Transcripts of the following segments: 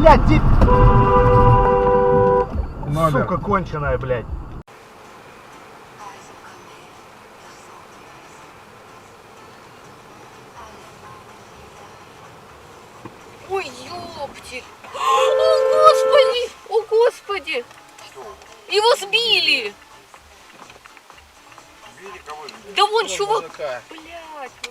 блядь, сука конченая, блядь. Ой, ёптель! О, Господи! О, Господи! Его сбили! Сбили кого? Да вон чувак! Блядь, вообще!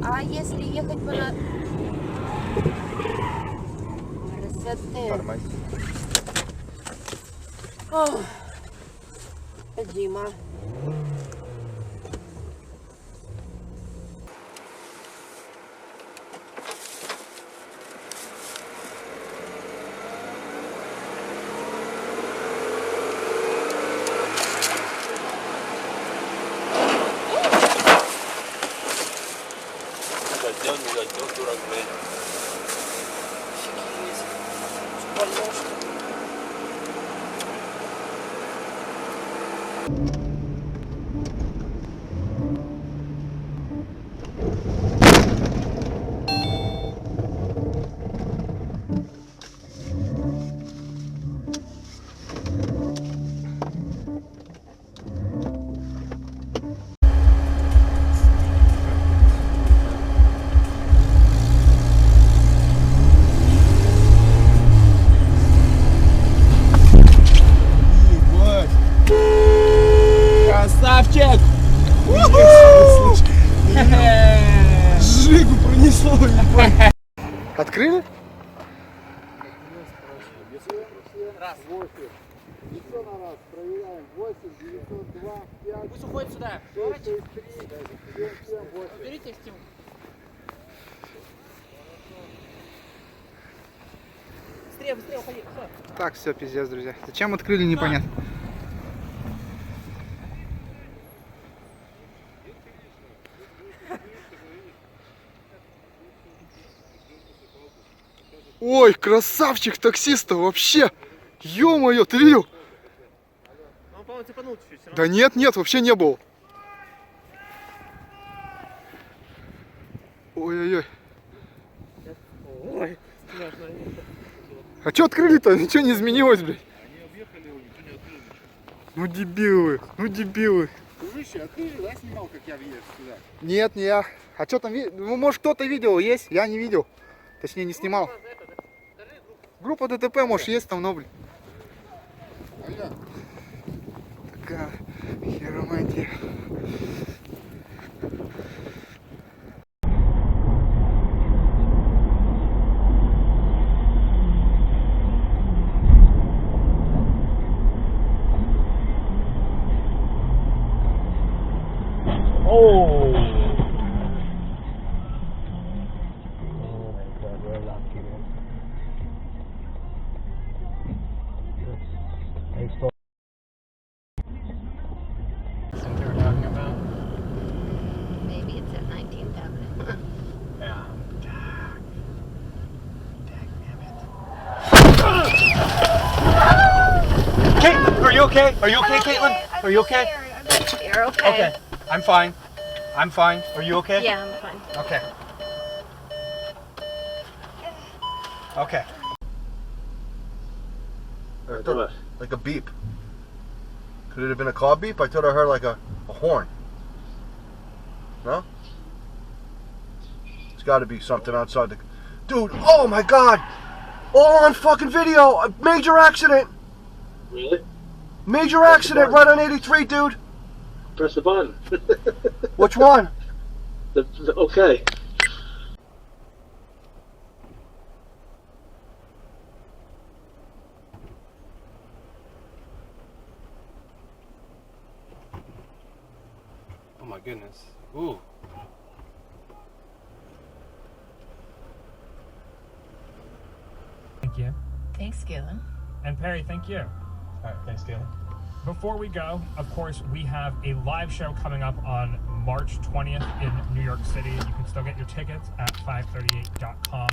А если ехать по на... Красоты. Ох, Дима. Не зайдет, дурак, блядь. Красавчик! Жигу пронесло. Открыли? Раз. 8. Еще на раз. Проверяем. 8, 902, 5. Пусть уходит сюда. 6, 3, 7, 7, 8. Уберите стим. Быстрее, быстрее, уходи. Все. Так, все, пиздец, друзья. Зачем открыли, непонятно. Ой, красавчик таксиста вообще! Ё-моё, ты видел? Он, по-моему, цепанул чуть-чуть. Да нет, нет, вообще не был. Ой-ой-ой. Ой, страшно. А чё открыли-то? Ничего не изменилось, блядь. Ну дебилы, ну дебилы. Дружище, а ты, да, снимал, как я въезд сюда? Нет, не я. А что там, ну, может кто-то видел, есть? Я не видел. Точнее, не снимал. Группа ДТП, может, есть там, но, блин. Такая херомантия. Maybe it's at 19th Avenue. Kate, are you okay? Are you okay, Caitlin? Are you okay? You're okay. Okay, I'm fine. I'm fine. Are you okay? Yeah, I'm fine. Okay. Okay. I thought like a beep. Could it have been a car beep? I thought I heard like a horn. No? It's got to be something outside the... Dude, oh my god! All on fucking video! A major accident! Really? Major accident right on 83, dude! Press the button. Which one? Okay. Oh my goodness. Ooh. Thank you. Thanks, Galen. And Perry, thank you. All right, thanks, Galen. Before we go, of course, we have a live show coming up on March 20th in New York City. You can still get your tickets at 538.com.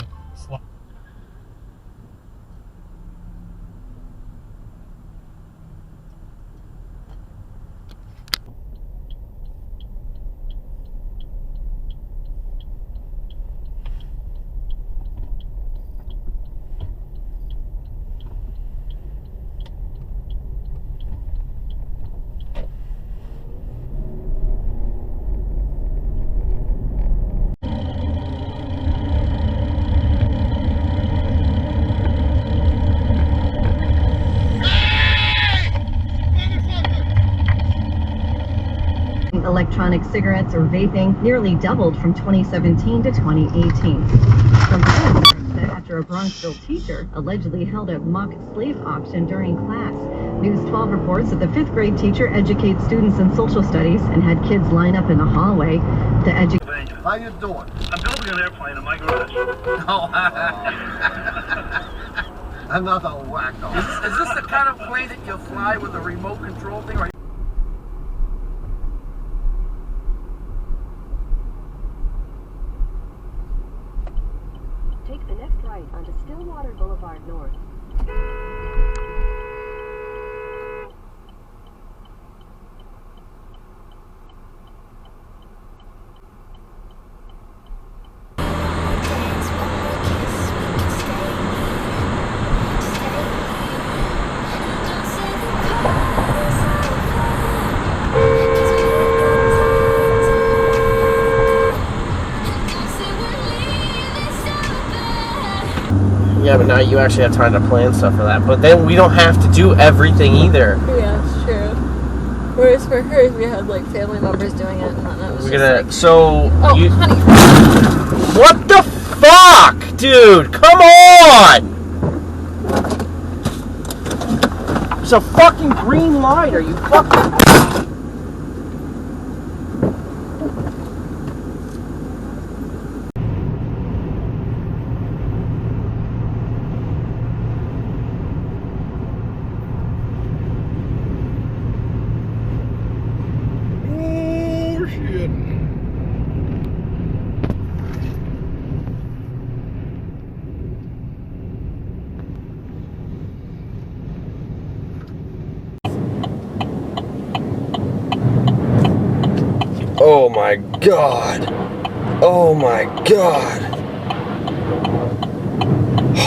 Electronic cigarettes or vaping nearly doubled from 2017 to 2018. After a Bronxville teacher allegedly held a mock slave auction during class. News 12 reports that the 5th grade teacher educates students in social studies and had kids line up in the hallway. How you doing? I'm building an airplane in my garage. Another wacko. Is this the kind of plane that you'll fly with a remote control thing? Or Take the next right onto Stillwater Boulevard North. yeah, but now you actually have time to plan stuff for that. But then we don't have to do everything either. Yeah, it's true. Whereas for hers, we had like family members doing it, and then it was We're just gonna. like, So. oh, You, honey. what the fuck, dude? Come on! It's a fucking green light. Are you fucking? Oh my god. Oh my god.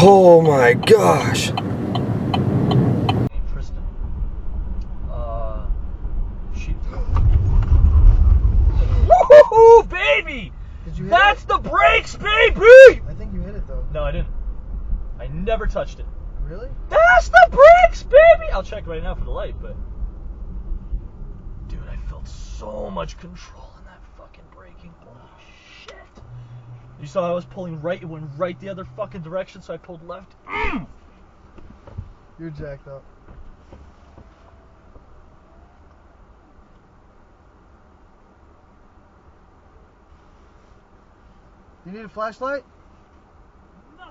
Oh my gosh. Tristan. Woohoo, baby! Did you hit That's the brakes, baby! it? I think you hit it though. No, I didn't. I never touched it. Really? That's the brakes, baby! I'll check right now for the light, but... Dude, I felt so much control in that fucking braking. Holy shit. You saw I was pulling right, it went right the other fucking direction, so I pulled left. You're jacked up. You need a flashlight? No.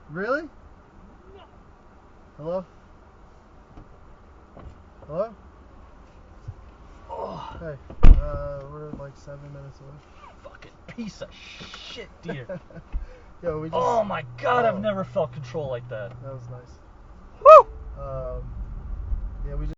Really? No. Hello? Hello? Oh, Hey, we're like 7 minutes away. fucking piece of shit, dear. Yo, we just... Oh my god, Oh. I've never felt control like that. That was nice. Woo! Yeah, we just...